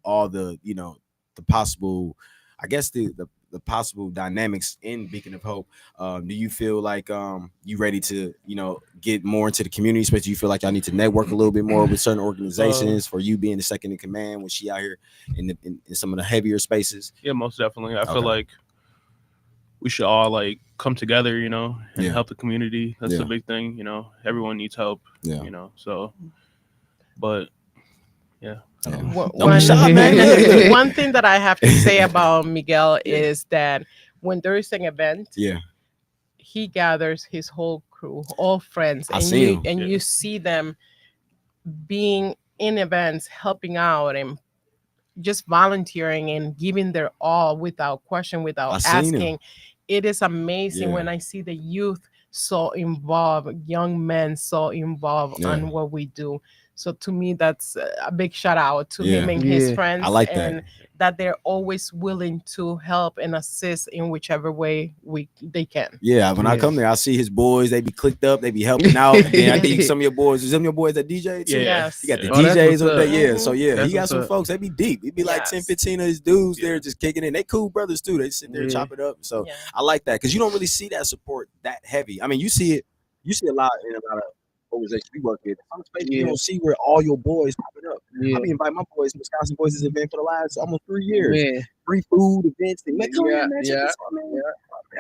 all the the possible, I guess the possible dynamics in Beacon of Hope. Do you feel like you ready to get more into the community space? Do you feel like y'all need to network a little bit more with certain organizations for you being the second in command when she out here in some of the heavier spaces? Yeah, most definitely. I feel like we should all like come together, and help the community. That's the big thing, everyone needs help, so, but yeah. One thing that I have to say about Miguel is that when there is an event, he gathers his whole crew, all friends, and you see them being in events, helping out and just volunteering and giving their all without question, without asking. It is amazing when I see the youth so involved, young men so involved on what we do. So to me, that's a big shout out to him and his friends. I like and that they're always willing to help and assist in whichever way they can. Yeah, when I come there, I see his boys. They be clicked up. They be helping out. And then I think some of your boys that DJ too? Yes. You got the DJs on there. Mm-hmm. So he got some folks. They be deep. It be like 10, 15 of his dudes there just kicking in. They cool brothers too. They sit there chop it up. So I like that because you don't really see that support that heavy. I mean, you see it. You see a lot in a lot of organizations we work with. You don't see where all your boys popping up. I be inviting my boys, Wisconsin Boys' event for the last almost 3 years. Free food events. They man, come here, man. Man,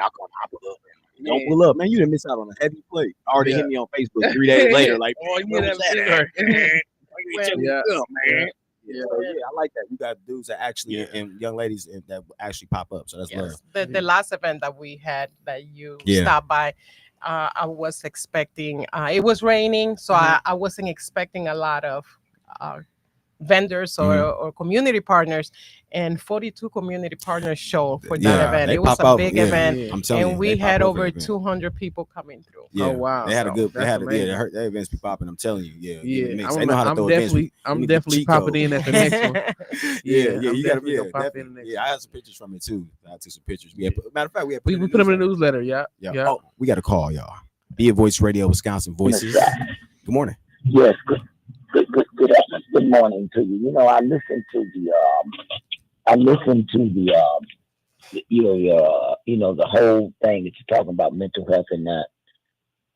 I'll come pull up. Don't pull up, man. You didn't miss out on a heavy plate. Already hit me on Facebook 3 days later. Like, oh, you man. Yeah, I like that. You got dudes that actually and young ladies that actually pop up. So that's love. The last event that we had that you stopped by, I was expecting. It was raining, so I wasn't expecting a lot of vendors or community partners, and 42 community partners show for that event. It was a big event, I'm telling and we had over 200 people coming through. Yeah. Oh wow, they had a good. They had their events be popping. I'm telling you, I'm definitely popping in at the next one. You got to pop in. I had some pictures from it too. I took some pictures. Matter of fact, we put them in the newsletter. Yeah. Oh, we got a call, y'all. Be a Voice Radio, Wisconsin Voices. Good morning. Yes. Good morning to you. I listened to the whole thing that you're talking about, mental health and that.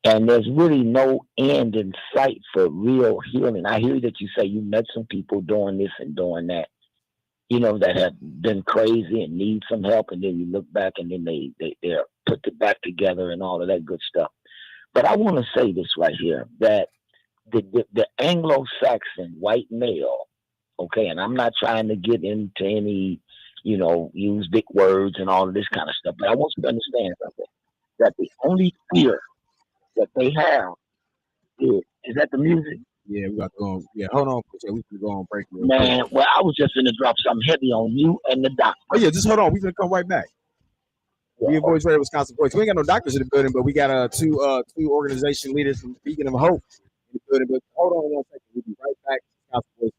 And there's really no end in sight for real healing. I hear that you say you met some people doing this and doing that. that have been crazy and need some help, and then you look back and then they're put it back together and all of that good stuff. But I want to say this right here that the Anglo-Saxon white male, okay, and I'm not trying to get into any, use big words and all of this kind of stuff, but I want you to understand something that the only fear that they have is that the music. Yeah, we got to go on. Yeah, hold on. We can go on break real quick. Man, well, I was just gonna drop something heavy on you and the doctor. Oh yeah, just hold on. We gonna come right back. We in Voice Radio Wisconsin Voice. We ain't got no doctors in the building, but we got two organization leaders from Beacon of Hope in the building. But hold on 1 second. We'll be right back. Wisconsin Voice.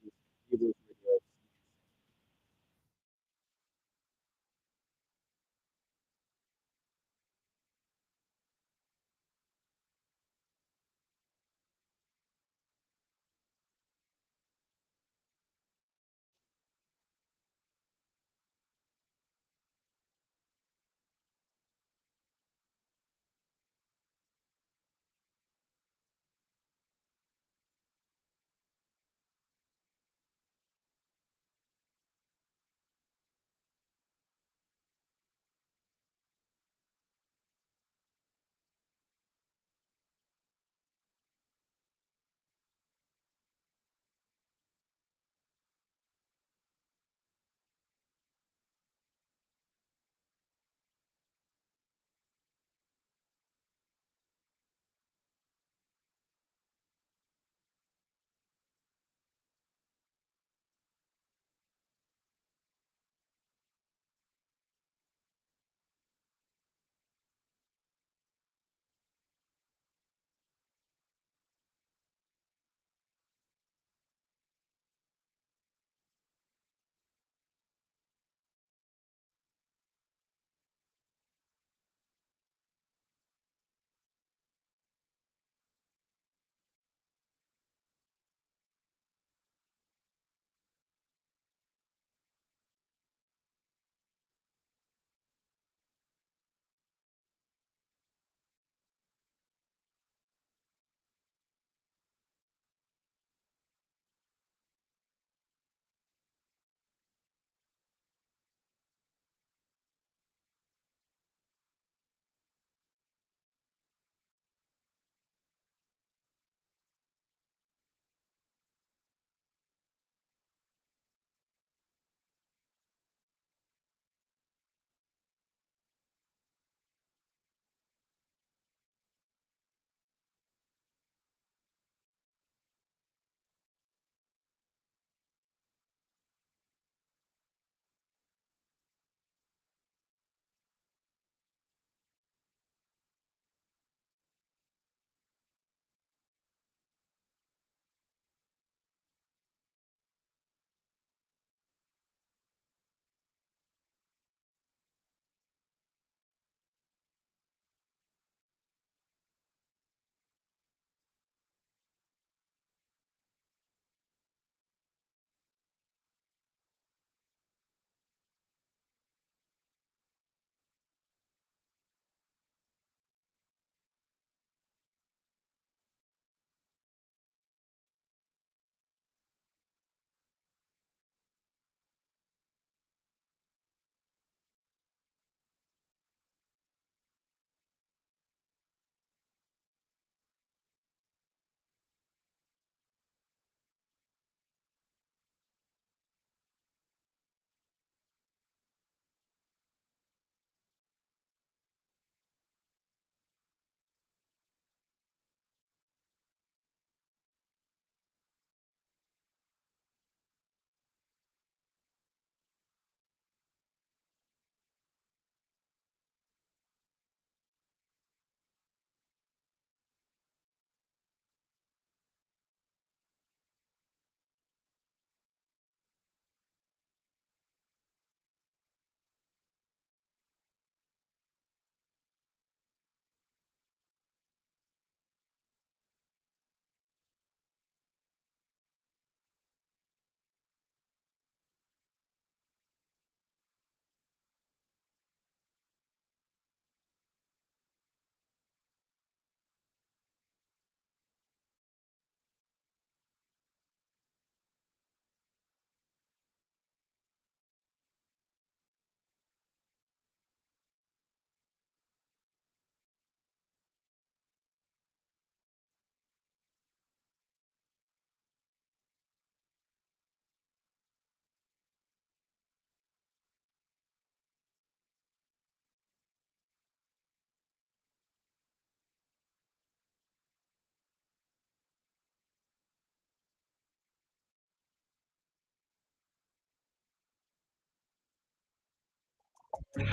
All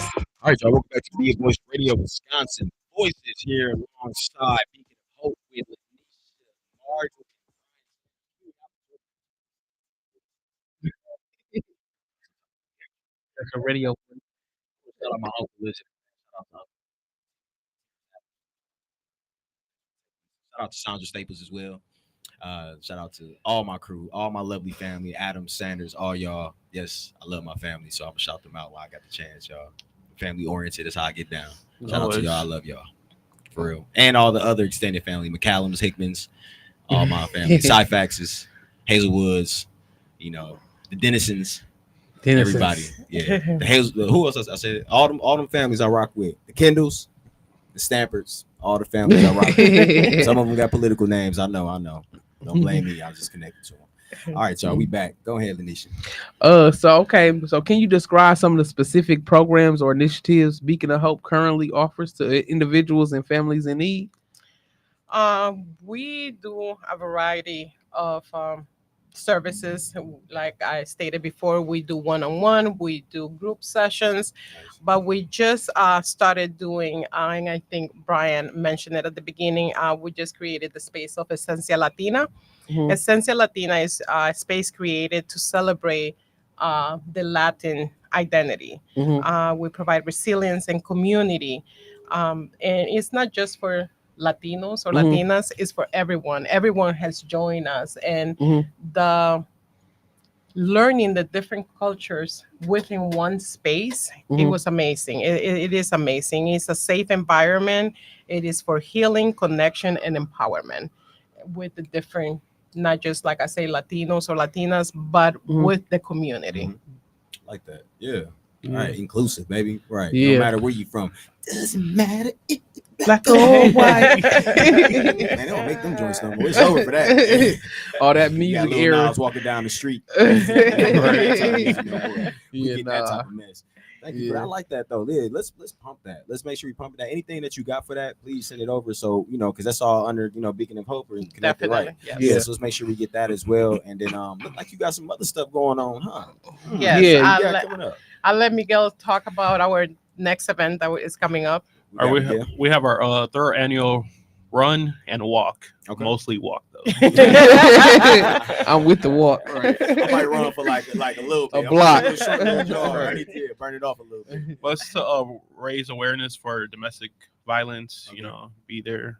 right, y'all. Welcome back to Be a Voice Radio, Wisconsin Voices here alongside Beacon of Hope with Lanisha, Marjorie. That's a radio. Shout out my uncle. Listen. Shout out to Sandra Staples as well. Shout out to all my crew, all my lovely family, Adam, Sanders, all y'all. Yes, I love my family, so I'm gonna shout them out while I got the chance, y'all. Family oriented is how I get down. Shout out to y'all. I love y'all. For real. And all the other extended family, McCallum's, Hickmans, all my family, Syfaxes, Hazelwoods, you know, the Dennisons, everybody. Yeah. Who else I said? All them families I rock with. The Kendalls, the Stamperts, all the families I rock with. Some of them got political names. I know. Don't blame me. I was just connected to them. All right, y'all. We back. Go ahead, Lanisha. So can you describe some of the specific programs or initiatives Beacon of Hope currently offers to individuals and families in need? We do a variety of services. Like I stated before, we do one-on-one, we do group sessions, but we just started doing, and I think Bryan mentioned it at the beginning, we just created the space of Esencia Latina. Mhm. Esencia Latina is a space created to celebrate the Latin identity. Mhm. We provide resilience and community. And it's not just for Latinos or Mhm. Latinas, it's for everyone. Everyone has joined us. And Mhm. the learning the different cultures within one space, it Mhm. was amazing. It is amazing. It's a safe environment. It is for healing, connection, and empowerment with the different, not just like I say, Latinos or Latinas, but Mhm. with the community. Like that. Yeah. All Yeah. right. Inclusive, baby. Right. Yeah. No matter where you from. Doesn't matter if Black or white. Man, they don't make them joints no more. It's over for that. All that You got music Lil era. Nas walking down the street. We Yeah, get that nah. type of mess. Thank you for that. I like that though. Yeah, let's pump that. Let's make sure we pump that. Anything that you got for that, please send it over. So because that's all under Beacon of Hope and connected, Definitely. right? Yes. Yeah. So let's make sure we get that as well. And then look like you got some other stuff going on, huh? Yes. Yeah, What I'll, you got let, coming up? I'll let Miguel talk about our next event that is coming up. Or got Miguel? we have our third annual run and walk. Okay. Mostly walk though. I'm with the walk. Right. I might run for like a little bit. A block. I'm a short little jog. I need to burn it off a little bit. But it's to raise awareness for domestic violence. Okay. Be there.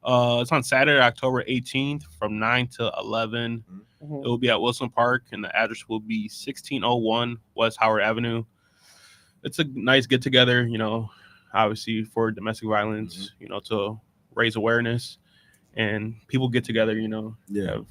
It's on Saturday, October 18th from 9 to 11. It will be at Wilson Park, and the address will be 1601 West Howard Avenue. It's a nice get together, obviously for domestic violence, to raise awareness, and people get together, Yeah. have-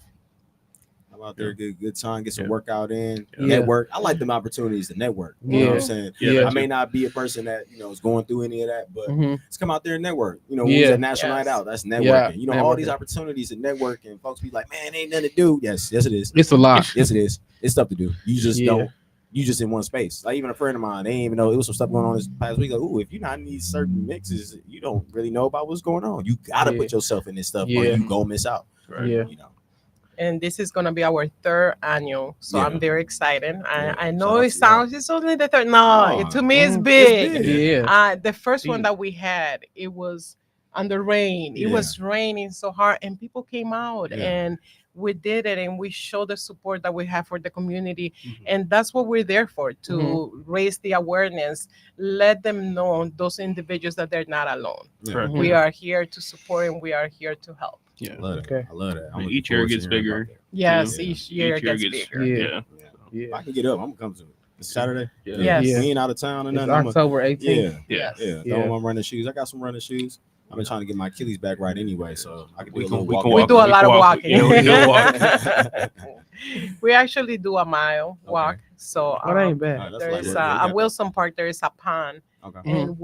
I'm out there, good time, get some Yeah. workout in, Yeah. network. I like them opportunities to network. You know what I'm saying? Yeah. I may not be a person that is going through any of that, but Mhm. let's come out there and network. When we Yeah. was at National Yes. Night Out, that's networking. Yeah, All these networking. opportunities to network, and folks be like, man, ain't nothing to do. Yes, it is. It's a lot. Yes, it is. It's stuff to do. You just Yeah. don't. You just in one space. Like even a friend of mine, they didn't even know it was some stuff going on this past week. Like, ooh, if you're not in these certain mixes, you don't really know about what's going on. You gotta Yeah. put yourself in this stuff, or Yeah. you go miss out. Right. Yeah. And this is going to be our third annual. So Yeah. I'm very excited. Yeah. I Shout know out it to sounds, it's only the third. No, No. to me, it's Mm, big. it's big. Yeah. The first one Big. that we had, it was under rain. It Yeah. was raining so hard, and people came out Yeah. and we did it, and we showed the support that we have for the community. Mhm. And that's what we're there for, to raise the awareness, let them know, those individuals, that they're not alone. Correct. We are here to support, and we are here to help. Yeah. I love that. Okay. I love that. I'm And looking each year forward to gets hearing about bigger. that. Yes, Yeah. each year it gets bigger. Yeah. Yeah. If I Yeah. can get up, I'm gonna come to it. It's Saturday. Yeah. Yes. We ain't out of town or It's nothing. October 18th. Yeah. Yeah. Throw on my running shoes. I got some running shoes. I've been trying to get my Achilles back right anyway, so I can do a little walk. We do a lot of walking. Yeah, we do walk. We actually do a mile walk. So Oh, that ain't bad. That's there light is work. Yeah, you at got Wilson Park, there is a pond, Okay. and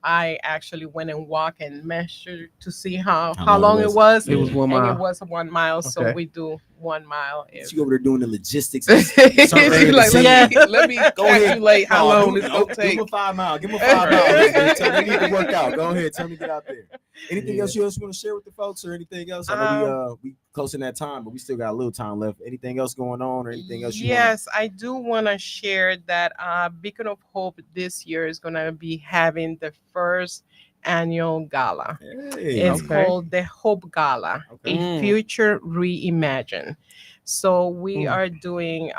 I actually went and walked and measured to see how How long it was. It was 1 And mile. it was 1 mile. So Okay. we do 1 mile. She over there doing the logistics. She's like, let me Go ahead. calculate how No, long it's gonna take. Give him a 5 mile. Give him a 5 miles. Tell me you need to work out. Go ahead. Tell me to get out there. Anything else you want to share with the folks, or anything else? I know we close in that time, but we still got a little time left. Anything else going on, or anything else you want? Yes, I do want to share that Beacon of Hope this year is going to be having the first annual gala. Hey. It's called the Hope Gala, a future reimagined. So we are doing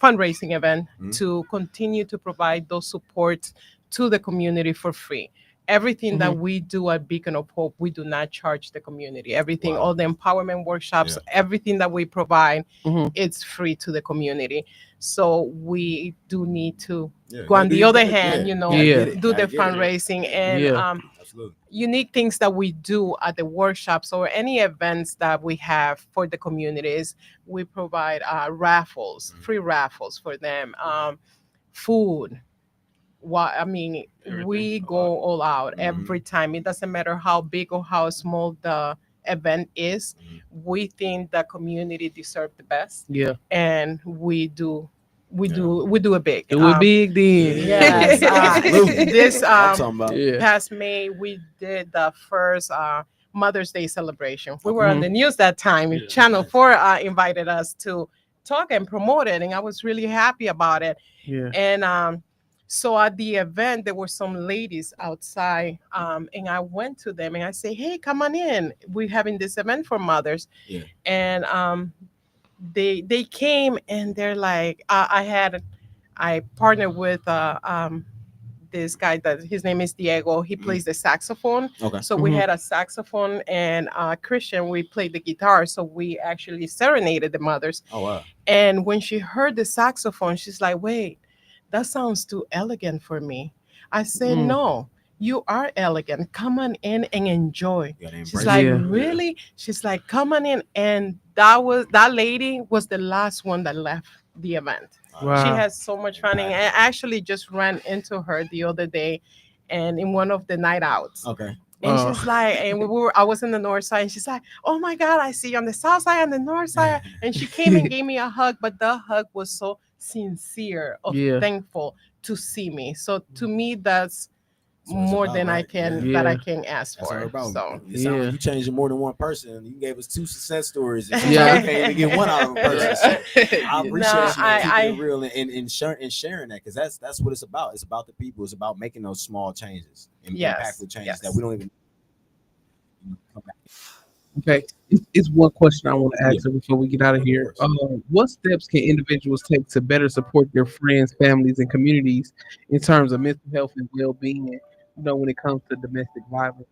fundraising event to continue to provide those supports to the community for free. Everything that we do at Beacon of Hope, we do not charge the community. Everything, all the empowerment workshops, everything that we provide, it's free to the community. So we do need to go on the other hand, do the fundraising and Absolutely. unique things that we do at the workshops or any events that we have for the communities. We provide raffles, free raffles for them, food. We go all out every time. It doesn't matter how big or how small the event is. We think the community deserves the best. Yeah. And we do it big. Do it big then. Yes. This I'm talking about. past May we did the first Mother's Day celebration. We were on the news that time. Channel 4 invited us to talk and promote it, and I was really happy about it. Yeah. And so at the event, there were some ladies outside, and I went to them and I say, "Hey, come on in. We're having this event for mothers." Yeah. And they came and they're like, I partnered with this guy that his name is Diego. He plays the saxophone. Okay. So we had a saxophone, and Christian, we played the guitar. So we actually serenaded the mothers. Oh wow. And when she heard the saxophone, she's like, "Wait, that sounds too elegant for me." I said, "No, you are elegant. Come on in and enjoy." She's like, "Really?" She's like, "Come on in." And that lady was the last one that left the event. Wow. She has so much fun. And I actually just ran into her the other day and in one of the night outs. Okay. And she's like, and I was in the north side, and she's like, "Oh my God, I see you on the south side and the north side." And she came and gave me a hug, but the hug was so sincere, thankful to see me. So to me, that's more than I can that I can ask That's for. So it sounds like you changed more than one person. You gave us 2 success stories. And you can't even get one out of a person. So I appreciate you keeping it real and sharing that, because that's what it's about. It's about the people. It's about making those small changes and impactful changes that we don't even come back. Okay, it's one question I want to ask her before we get out of here. What steps can individuals take to better support their friends, families, and communities in terms of mental health and well-being? When it comes to domestic violence.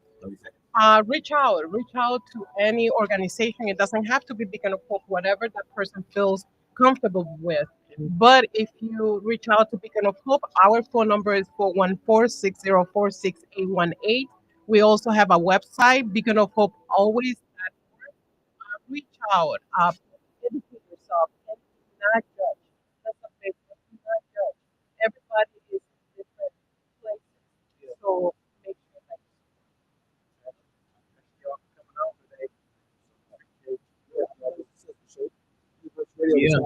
Reach out to any organization. It doesn't have to be Beacon of Hope, whatever that person feels comfortable with. But if you reach out to Beacon of Hope, our phone number is 414-604-6818. We also have a website, Beacon of Hope always. Reach out, educate yourself, and do not judge. That's a big one. Do not judge. Everybody is in different places. So make sure that Yeah.